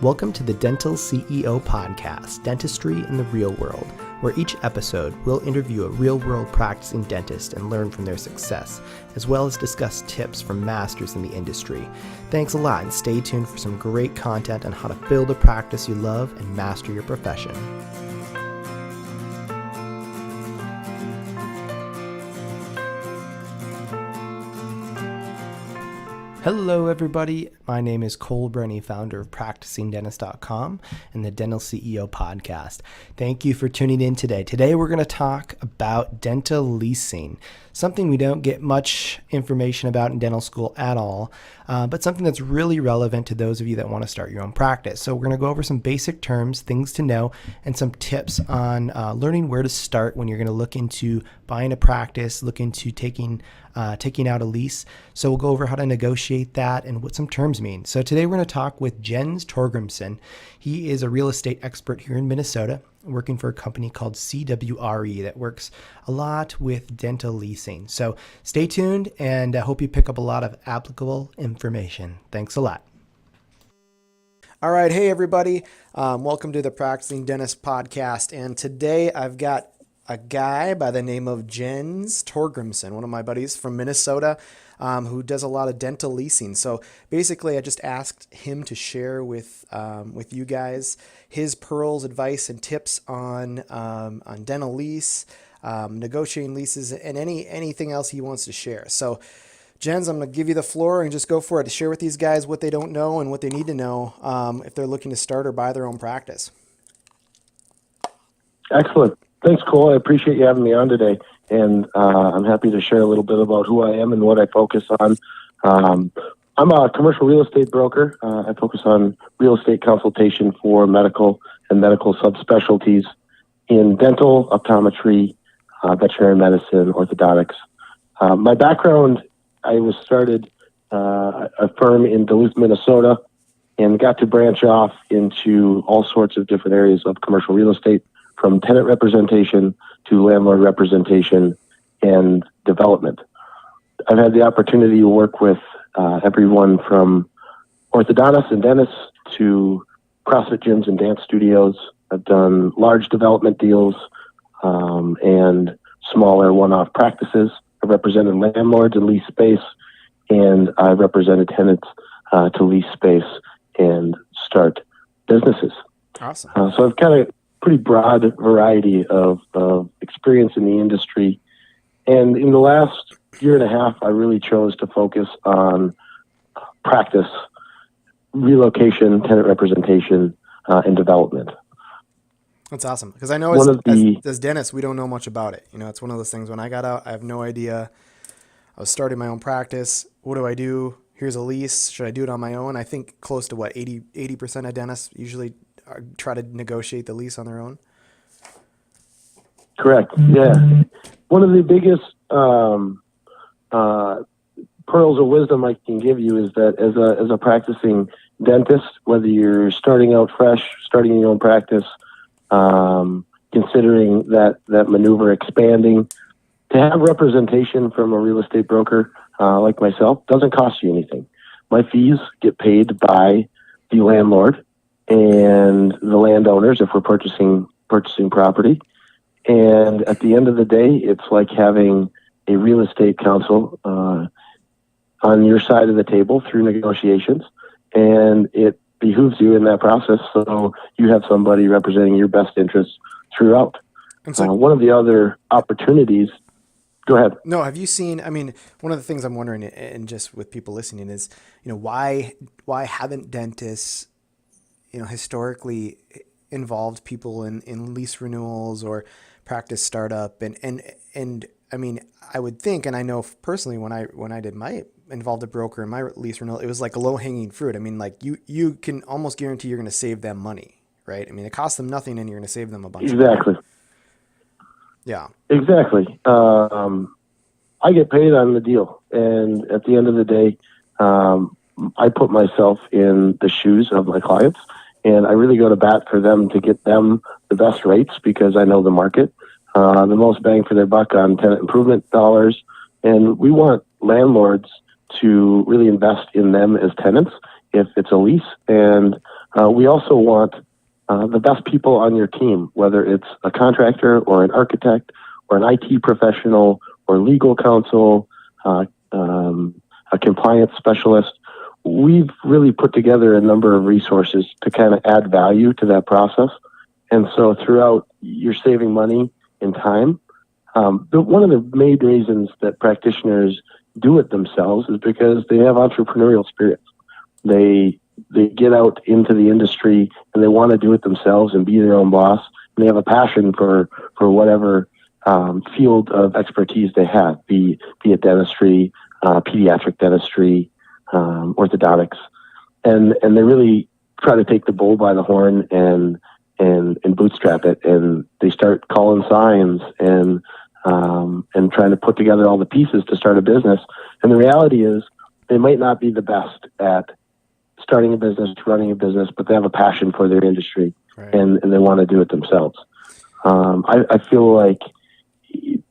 Welcome to the Dental CEO Podcast, Dentistry in the Real World, where each episode we'll interview a real-world practicing dentist and learn from their success, as well as discuss tips from masters in the industry. Thanks a lot, and stay tuned for some great content on how to build a practice you love and master your profession. Hello everybody, my name is Cole Brenny, founder of PracticingDentist.com and the Dental CEO Podcast. Thank you for tuning in today. Today we're going to talk about dental leasing, something we don't get much information about in dental school at all, but something that's really relevant to those of you that want to start your own practice. So we're going to go over some basic terms, things to know, and some tips on learning where to start when you're going to look into buying a practice, look into taking out a lease. So we'll go over how to negotiate that and what some terms mean. So today we're going to talk with Jens Torgrimson. He is a real estate expert here in Minnesota, working for a company called CWRE that works a lot with dental leasing. So stay tuned, and I hope you pick up a lot of applicable information. Thanks a lot. All right. Hey, everybody. Welcome to the Practicing Dentist Podcast. And today I've got a guy by the name of Jens Torgrimson, one of my buddies from Minnesota, who does a lot of dental leasing. So basically, I just asked him to share with you guys his pearls, advice, and tips on dental lease, negotiating leases, and anything else he wants to share. So, Jens, I'm going to give you the floor and just go for it to share with these guys what they don't know and what they need to know if they're looking to start or buy their own practice. Excellent. Thanks, Cole. I appreciate you having me on today, and I'm happy to share a little bit about who I am and what I focus on. I'm a commercial real estate broker. I focus on real estate consultation for medical and medical subspecialties in dental, optometry, veterinary medicine, orthodontics. My background, I was started a firm in Duluth, Minnesota, and got to branch off into all sorts of different areas of commercial real estate, from tenant representation to landlord representation and development. I've had the opportunity to work with everyone from orthodontists and dentists to CrossFit gyms and dance studios. I've done large development deals and smaller one-off practices. I've represented landlords and lease space, and I've represented tenants to lease space and start businesses. Awesome. So I've kind of pretty broad variety of experience in the industry. And in the last year and a half, I really chose to focus on practice, relocation, tenant representation, and development. That's awesome. Because I know as dentists, we don't know much about it. You know, it's one of those things when I got out, I have no idea. I was starting my own practice. What do I do? Here's a lease. Should I do it on my own? I think close to 80% of dentists usually try to negotiate the lease on their own. Correct. Yeah. One of the biggest pearls of wisdom I can give you is that as a practicing dentist, whether you're starting out fresh, starting your own practice, considering that maneuver expanding, to have representation from a real estate broker like myself doesn't cost you anything. My fees get paid by the landlord and the landowners if we're purchasing property. And at the end of the day, it's like having a real estate counsel on your side of the table through negotiations, and it behooves you in that process so you have somebody representing your best interests throughout. And so, one of the other opportunities, go ahead. No, have you seen, I mean, one of the things I'm wondering, and just with people listening, is, you know, why haven't dentists, you know, historically involved people in lease renewals or practice startup? And I mean, I would think, and I know personally when I did involved a broker in my lease renewal, it was like a low hanging fruit. I mean, like you can almost guarantee you're going to save them money, right? I mean, it costs them nothing and you're going to save them a bunch. Exactly. Of money. Yeah. Exactly. I get paid on the deal, and at the end of the day, I put myself in the shoes of my clients, and I really go to bat for them to get them the best rates because I know the market, the most bang for their buck on tenant improvement dollars. And we want landlords to really invest in them as tenants if it's a lease, and we also want the best people on your team, whether it's a contractor or an architect or an IT professional or legal counsel, a compliance specialist. We've really put together a number of resources to kind of add value to that process. And so throughout, you're saving money and time. But one of the main reasons that practitioners do it themselves is because they have entrepreneurial spirits. They get out into the industry and they want to do it themselves and be their own boss. And they have a passion for whatever field of expertise they have, be it dentistry, pediatric dentistry, orthodontics, and they really try to take the bull by the horn and bootstrap it, and they start calling signs and trying to put together all the pieces to start a business. And the reality is they might not be the best at starting a business, running a business, but they have a passion for their industry, right, and they want to do it themselves. I feel like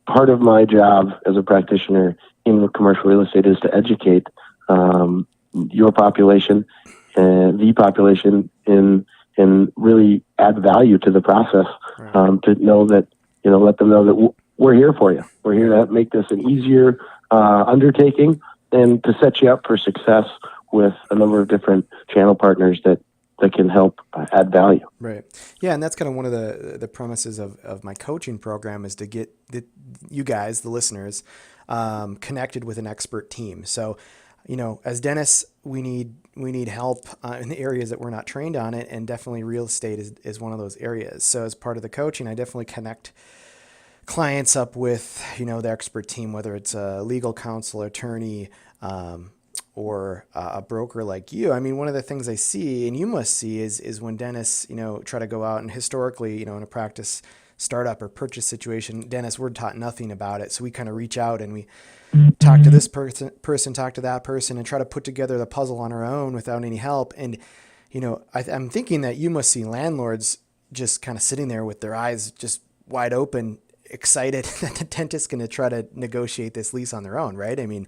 part of my job as a practitioner in commercial real estate is to educate your population and the population and really add value to the process, right, to know that, let them know that we're here for you. We're here to make this an easier undertaking and to set you up for success with a number of different channel partners that can help add value. Right. Yeah, and that's kind of one of the premises of my coaching program is to get you guys, the listeners, connected with an expert team. So, as dentists, we need help in the areas that we're not trained on it, and definitely real estate is one of those areas. So as part of the coaching, I definitely connect clients up with, the expert team, whether it's a legal counsel, attorney, or a broker like you. I mean, one of the things I see, and you must see, is when dentists, try to go out, and historically, in a practice startup or purchase situation, dentists, we're taught nothing about it. So we kind of reach out and we talk to this person, talk to that person, and try to put together the puzzle on our own without any help. And, I'm thinking that you must see landlords just kind of sitting there with their eyes just wide open, excited that the dentist's going to try to negotiate this lease on their own, right? I mean,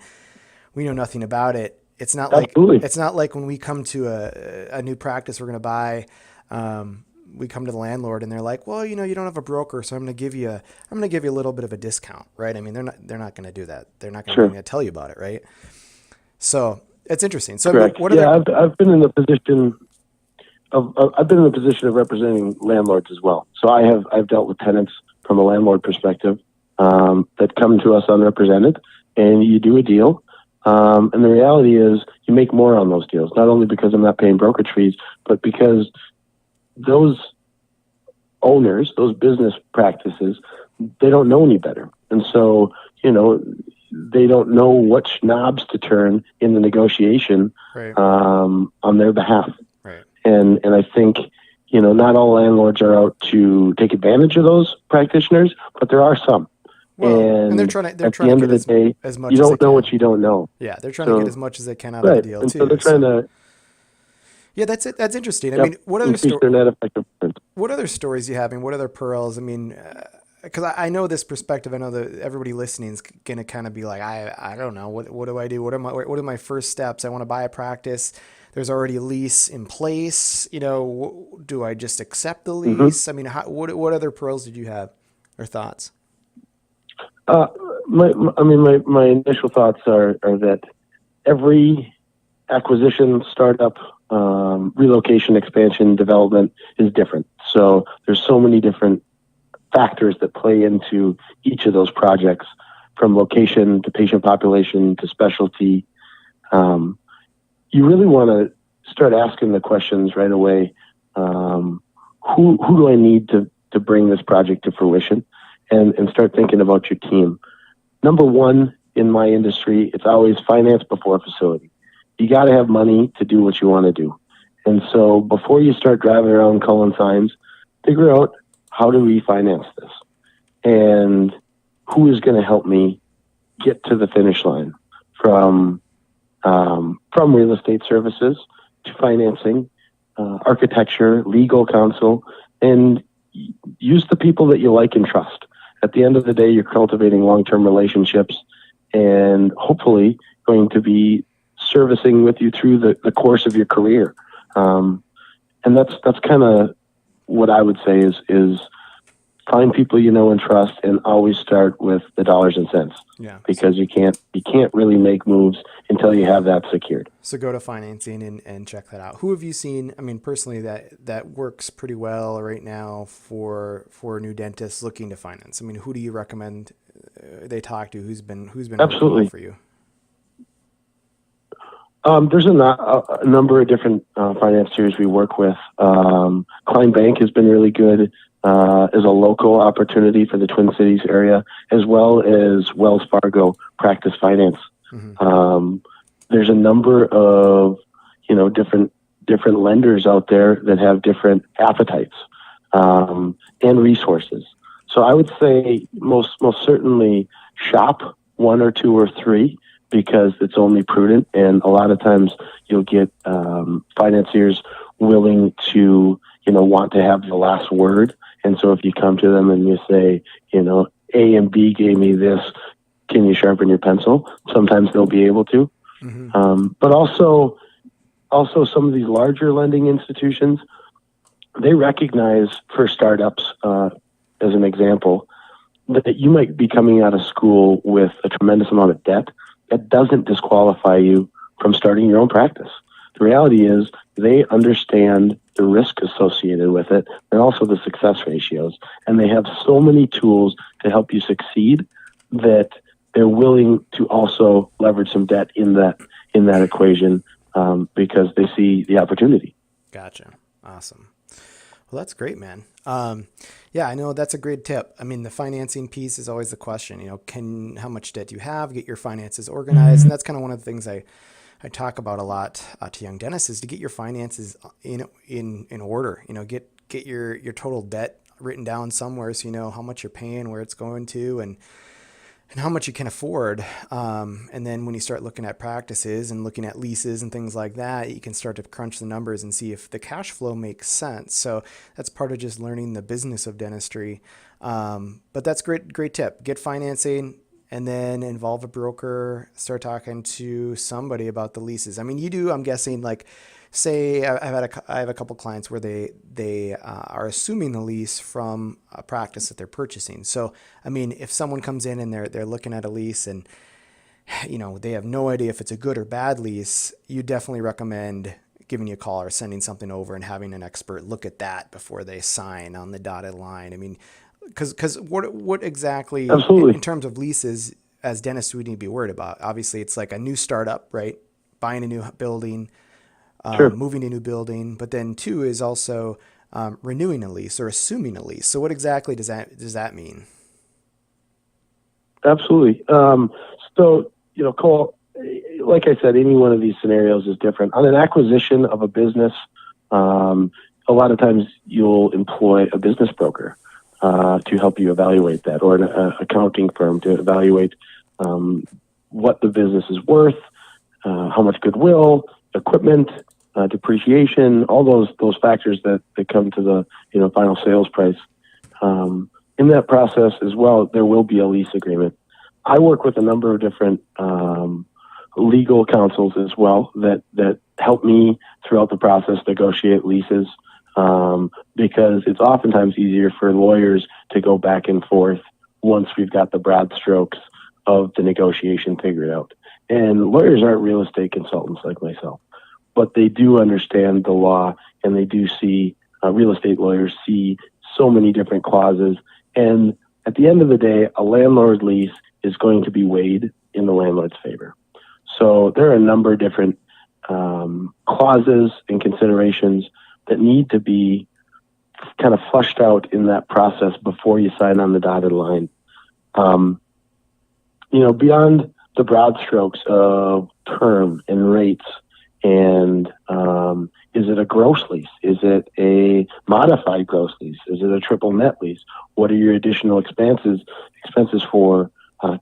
we know nothing about it. It's not Absolutely. like, it's not like when we come to a new practice we're going to buy, we come to the landlord and they're like, well, you don't have a broker, so I'm going to give you a little bit of a discount, right? I mean, they're not going to do that. They're not going to tell you about it, right? So it's interesting. So correct. I've been in the position of representing landlords as well. So I've dealt with tenants from a landlord perspective that come to us unrepresented, and you do a deal. And the reality is you make more on those deals, not only because I'm not paying brokerage fees, but because those owners, those business practices, they don't know any better. And so, they don't know what knobs to turn in the negotiation, right, on their behalf. Right. And I think, not all landlords are out to take advantage of those practitioners, but there are some. Well, and they're trying to at the end of the day, as much you as don't know what you don't know. Yeah, they're trying to get as much as they can out right. of the deal and too. So they're trying to. Yeah, that's it. That's interesting. I mean, what other stories do you have? I mean, what other pearls? I mean, because I know this perspective. I know that everybody listening is going to kind of be like, I don't know. What do I do? What are my first steps? I want to buy a practice. There's already a lease in place. Do I just accept the lease? Mm-hmm. I mean, what other pearls did you have or thoughts? My initial thoughts are that every acquisition, startup, relocation, expansion, development is different. So there's so many different factors that play into each of those projects, from location to patient population to specialty. You really want to start asking the questions right away. Who do I need to bring this project to fruition? And start thinking about your team. Number one, in my industry, it's always finance before facility. You got to have money to do what you want to do. And so before you start driving around calling signs, figure out, how do we finance this? And who is going to help me get to the finish line, from real estate services to financing, architecture, legal counsel, and use the people that you like and trust. At the end of the day, you're cultivating long-term relationships and hopefully going to be servicing with you through the course of your career. And and that's kind of what I would say is find people you know and trust, and always start with the dollars and cents. Yeah. Because you can't really make moves until you have that secured. So go to financing and check that out. Who have you seen? I mean, personally, that works pretty well right now for new dentists looking to finance. I mean, who do you recommend they talk to? Who's been Absolutely working well for you? There's a number of different financiers we work with. Klein Bank has been really good as a local opportunity for the Twin Cities area, as well as Wells Fargo Practice Finance. Mm-hmm. There's a number of different lenders out there that have different appetites and resources. So I would say most certainly shop one or two or three, because it's only prudent, and a lot of times you'll get financiers willing to want to have the last word. And so if you come to them and you say, A and B gave me this, can you sharpen your pencil? Sometimes they'll be able to. Mm-hmm. But also some of these larger lending institutions, they recognize for startups, as an example, that you might be coming out of school with a tremendous amount of debt. That doesn't disqualify you from starting your own practice. The reality is they understand the risk associated with it and also the success ratios. And they have so many tools to help you succeed that they're willing to also leverage some debt in that equation because they see the opportunity. Gotcha. Awesome. Well, that's great, man. Yeah, I know that's a great tip. I mean, the financing piece is always the question, how much debt do you have, get your finances organized. And that's kind of one of the things I talk about a lot to young dentists, is to get your finances in order, get your total debt written down somewhere, so you know how much you're paying, where it's going to, and how much you can afford. And then when you start looking at practices and looking at leases and things like that, you can start to crunch the numbers and see if the cash flow makes sense. So that's part of just learning the business of dentistry. But that's great tip. Get financing and then involve a broker, start talking to somebody about the leases. I mean, you do, I'm guessing, like, say I have a couple clients where they are assuming the lease from a practice that they're purchasing. So, I mean, if someone comes in and they're looking at a lease and, they have no idea if it's a good or bad lease, you definitely recommend giving you a call or sending something over and having an expert look at that before they sign on the dotted line. I mean, because what exactly, in terms of leases, as dentists, we need to be worried about? Obviously, it's like a new startup, right? Buying a new building, Sure. moving to a new building, but then two is also renewing a lease or assuming a lease. So what exactly does that mean? Absolutely. So, Cole, like I said, any one of these scenarios is different. On an acquisition of a business, a lot of times you'll employ a business broker to help you evaluate that, or an accounting firm to evaluate what the business is worth, how much goodwill, equipment, depreciation, all those factors that come to the final sales price. In that process as well, there will be a lease agreement. I work with a number of different legal counsels as well that help me throughout the process negotiate leases, because it's oftentimes easier for lawyers to go back and forth once we've got the broad strokes of the negotiation figured out. And lawyers aren't real estate consultants like myself, but they do understand the law, and they do see, real estate lawyers see so many different clauses. And at the end of the day, a landlord lease is going to be weighed in the landlord's favor. So there are a number of different clauses and considerations that need to be kind of flushed out in that process before you sign on the dotted line. Beyond the broad strokes of term and rates, and is it a gross lease? Is it a modified gross lease? Is it a triple net lease? What are your additional expenses for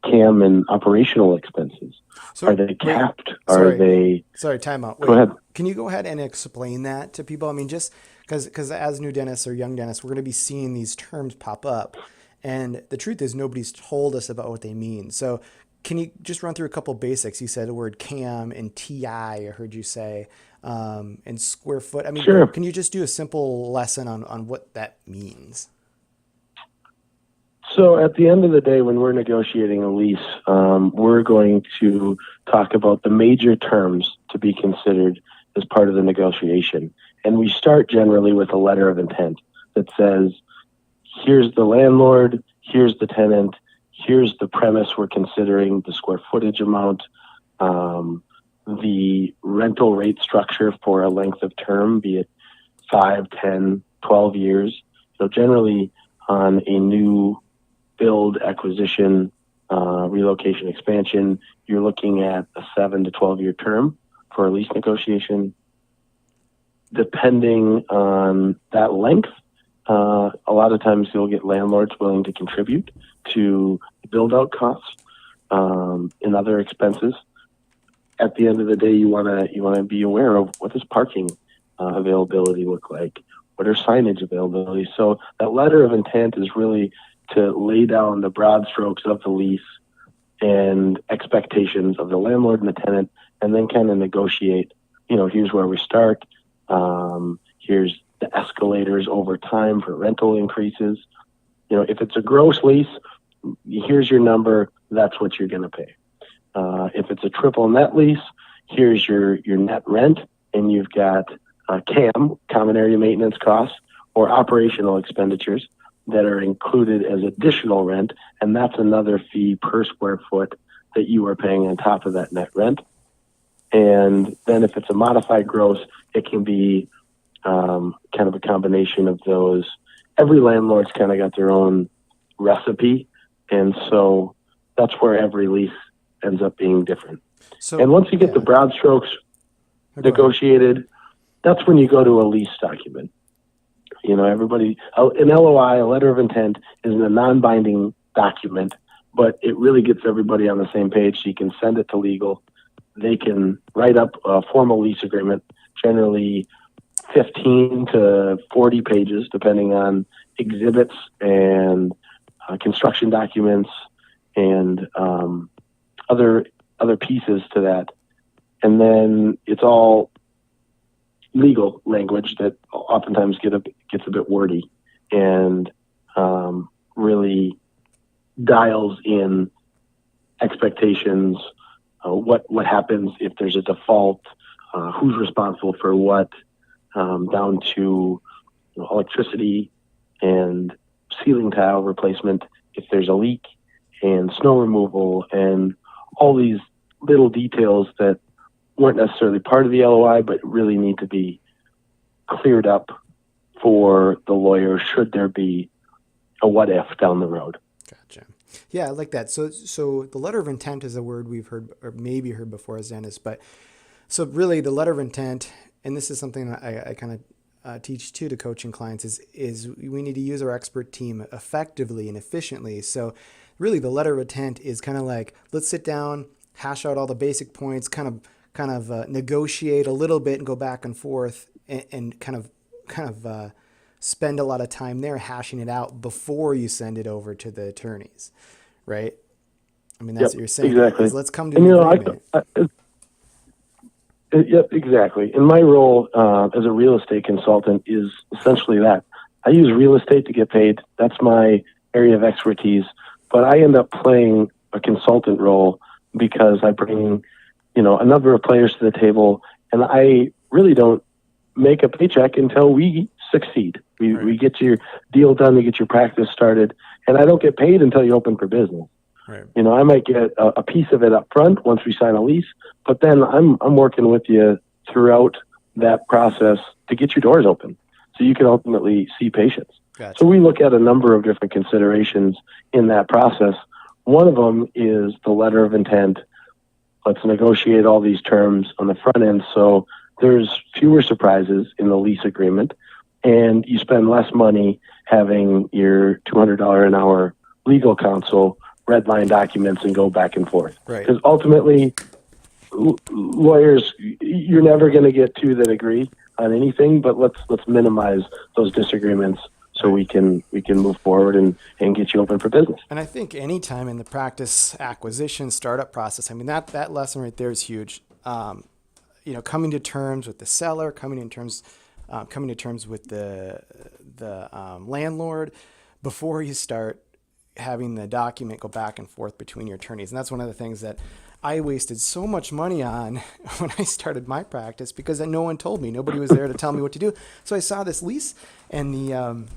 CAM and operational expenses? So, are they capped? Sorry, time out. Go ahead. Can you go ahead and explain that to people? I mean, just because as new dentists or young dentists, we're going to be seeing these terms pop up. And the truth is, nobody's told us about what they mean. So can you just run through a couple basics? You said the word CAM and TI, I heard you say. and square foot. I mean, Sure. can you just do a simple lesson on what that means? So at the end of the day, when we're negotiating a lease, we're going to talk about the major terms to be considered as part of the negotiation. And we start generally with a letter of intent that says, here's the landlord, here's the tenant, here's the premise we're considering, the square footage amount, the rental rate structure for a length of term, be it 5, 10, 12 years. So generally on a new build, acquisition, relocation, expansion, you're looking at a 7 to 12 year term for a lease negotiation. Depending on that length, a lot of times you'll get landlords willing to contribute to build out costs and other expenses. At the end of the day, you want to be aware of what does parking availability look like? What are signage availability? So that letter of intent is really to lay down the broad strokes of the lease and expectations of the landlord and the tenant, and then kind of negotiate, here's where we start. Here's the escalators over time for rental increases. If it's a gross lease, here's your number. That's what you're going to pay. If it's a triple net lease, here's your net rent, and you've got common area maintenance costs, or operational expenditures that are included as additional rent, and that's another fee per square foot that you are paying on top of that net rent. And then if it's a modified gross, it can be kind of a combination of those. Every landlord's kind of got their own recipe, and so that's where every lease ends up being different. So, and once you get the broad strokes negotiated, that's when you go to a lease document. Everybody, an LOI, a letter of intent, is a non-binding document, but it really gets everybody on the same page. So you can send it to legal. They can write up a formal lease agreement, generally 15 to 40 pages, depending on exhibits and construction documents and other pieces to that. And then it's all legal language that oftentimes gets a bit wordy and really dials in expectations, what happens if there's a default, who's responsible for what, down to electricity and ceiling tile replacement if there's a leak, and snow removal, and all these little details that weren't necessarily part of the LOI, but really need to be cleared up for the lawyer should there be a what if down the road. Gotcha. Yeah, I like that. So the letter of intent is a word we've heard or maybe heard before as dentists, but so really the letter of intent, and this is something I kind of teach too to coaching clients, is we need to use our expert team effectively and efficiently. So really the letter of intent is kind of like, let's sit down, hash out all the basic points, kind of negotiate a little bit and go back and forth and kind of spend a lot of time there hashing it out before you send it over to the attorneys, right? I mean, that's what you're saying. Exactly. Let's come to an agreement. Yep, exactly. And my role as a real estate consultant is essentially that. I use real estate to get paid. That's my area of expertise. But I end up playing a consultant role because I bring, a number of players to the table, and I really don't make a paycheck until we succeed. We get your deal done, we get your practice started, and I don't get paid until you open for business. Right. I might get a piece of it up front once we sign a lease, but then I'm working with you throughout that process to get your doors open so you can ultimately see patients. Gotcha. So we look at a number of different considerations in that process. One of them is the letter of intent. Let's negotiate all these terms on the front end so there's fewer surprises in the lease agreement, and you spend less money having your $200 an hour legal counsel redline documents and go back and forth. Right. Because ultimately, lawyers, you're never going to get two that agree on anything, but let's minimize those disagreements so we can move forward and get you open for business. And I think any time in the practice acquisition startup process, I mean, that lesson right there is huge. coming to terms with the seller, coming to terms with the landlord before you start having the document go back and forth between your attorneys. And that's one of the things that I wasted so much money on when I started my practice, because no one told me. Nobody was there to tell me what to do. So I saw this lease and the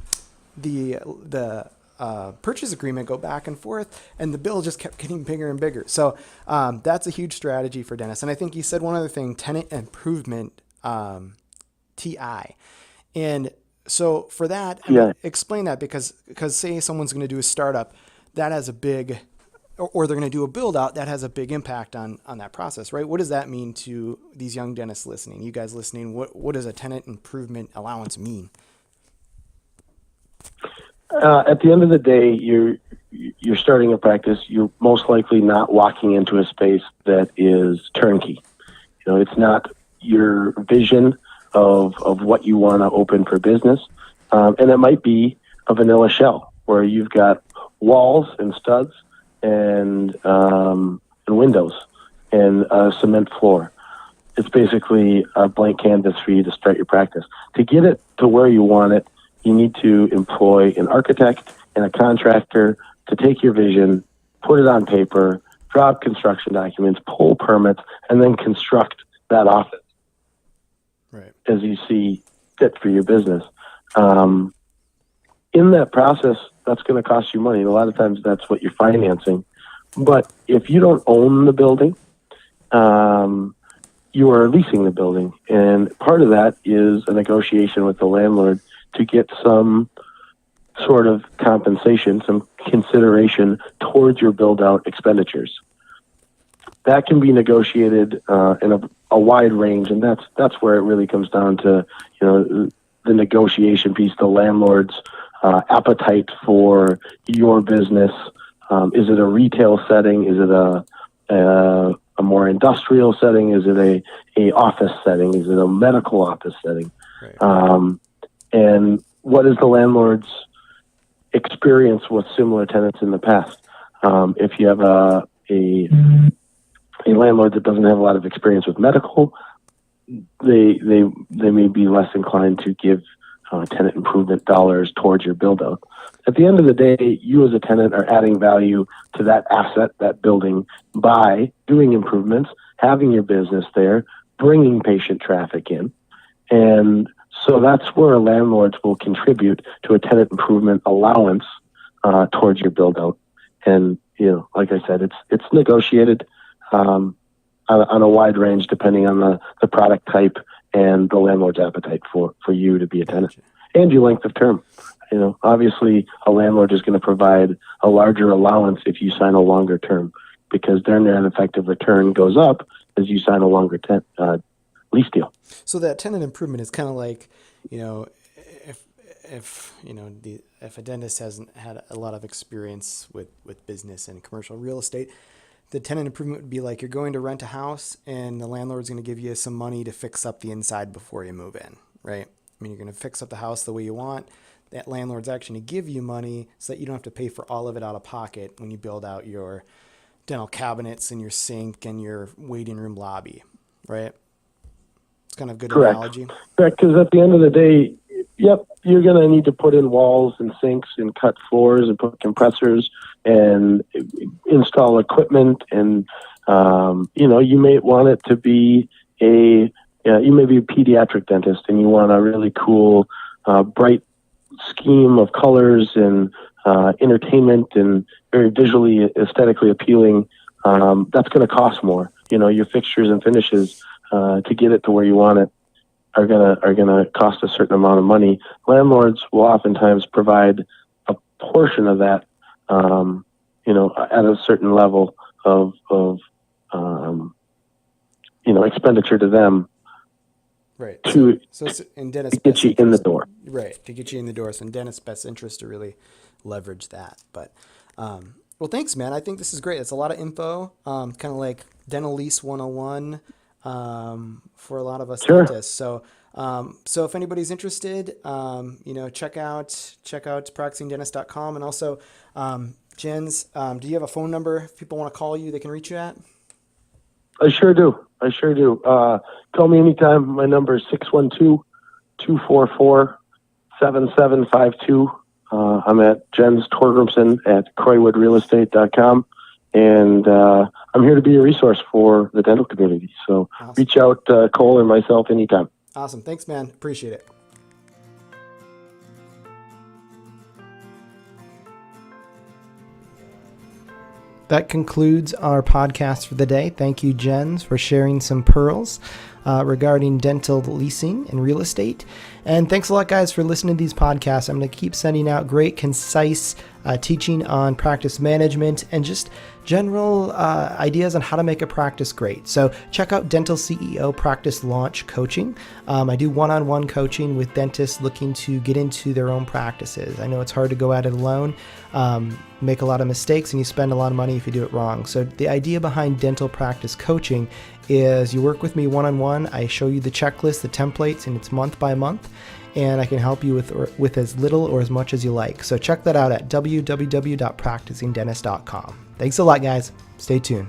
purchase agreement go back and forth, and the bill just kept getting bigger and bigger. So that's a huge strategy for Dennis. And I think you said one other thing, tenant improvement, TI. And so for that, explain that, because say someone's going to do a startup, that has a big, or they're going to do a build out, that has a big impact on that process, right? What does that mean to these young dentists listening, you guys listening? What does a tenant improvement allowance mean? At the end of the day, you're starting a practice. You're most likely not walking into a space that is turnkey. It's not your vision of what you want to open for business. And it might be a vanilla shell where you've got walls and studs and windows and a cement floor. It's basically a blank canvas for you to start your practice. To get it to where you want it, you need to employ an architect and a contractor to take your vision, put it on paper, draw up construction documents, pull permits, and then construct that office as you see fit for your business. In that process, that's going to cost you money. A lot of times that's what you're financing. But if you don't own the building, you are leasing the building. And part of that is a negotiation with the landlord to get some sort of compensation, some consideration towards your build-out expenditures. That can be negotiated in a wide range, and that's where it really comes down to, the negotiation piece, the landlord's appetite for your business. Is it a retail setting? Is it a more industrial setting? Is it a office setting? Is it a medical office setting? Right. And what is the landlord's experience with similar tenants in the past? If you have a landlord that doesn't have a lot of experience with medical, they may be less inclined to give tenant improvement dollars towards your build out. At the end of the day, you as a tenant are adding value to that asset, that building, by doing improvements, having your business there, bringing patient traffic in. And so that's where landlords will contribute to a tenant improvement allowance towards your build out. And, like I said, it's negotiated on a wide range depending on the product type and the landlord's appetite for you to be a tenant and your length of term. Obviously a landlord is going to provide a larger allowance if you sign a longer term, because their net effective return goes up as you sign a longer lease deal. So that tenant improvement is kind of like, if a dentist hasn't had a lot of experience with business and commercial real estate, the tenant improvement would be like you're going to rent a house and the landlord's going to give you some money to fix up the inside before you move in, right? I mean, you're going to fix up the house the way you want. That landlord's actually going to give you money so that you don't have to pay for all of it out of pocket when you build out your dental cabinets and your sink and your waiting room lobby, right? It's kind of a good analogy. Correct, because at the end of the day, yep, you're going to need to put in walls and sinks and cut floors and put compressors and install equipment. And, you may want it to be you may be a pediatric dentist and you want a really cool, bright scheme of colors and entertainment and very visually, aesthetically appealing. That's going to cost more. Your fixtures and finishes to get it to where you want it are gonna cost a certain amount of money. Landlords will oftentimes provide a portion of that, at a certain level of expenditure to them, right? To get you in the door, right? To get you in the door. So in dentist's best interest to really leverage that. But well, thanks, man. I think this is great. It's a lot of info, kind of like Dental Lease 101. For a lot of us dentists. So if anybody's interested, check out practicingdentist.com. And also, Jens, do you have a phone number if people want to call you, they can reach you at? I sure do. Call me anytime. My number is 612-244-7752. I'm at Jens Torgrimson at CroywoodRealEstate.com. And I'm here to be a resource for the dental community. So Awesome. Reach out, Cole and myself anytime. Awesome. Thanks, man. Appreciate it. That concludes our podcast for the day. Thank you, Jens, for sharing some pearls regarding dental leasing and real estate. And thanks a lot, guys, for listening to these podcasts. I'm going to keep sending out great, concise teaching on practice management and just general ideas on how to make a practice great. So check out Dental CEO Practice Launch Coaching. I do one-on-one coaching with dentists looking to get into their own practices. I know it's hard to go at it alone, make a lot of mistakes, and you spend a lot of money if you do it wrong. So the idea behind dental practice coaching is you work with me one-on-one. I show you the checklist, the templates, and it's month by month. And I can help you with as little or as much as you like. So check that out at www.practicingdentist.com. Thanks a lot, guys. Stay tuned.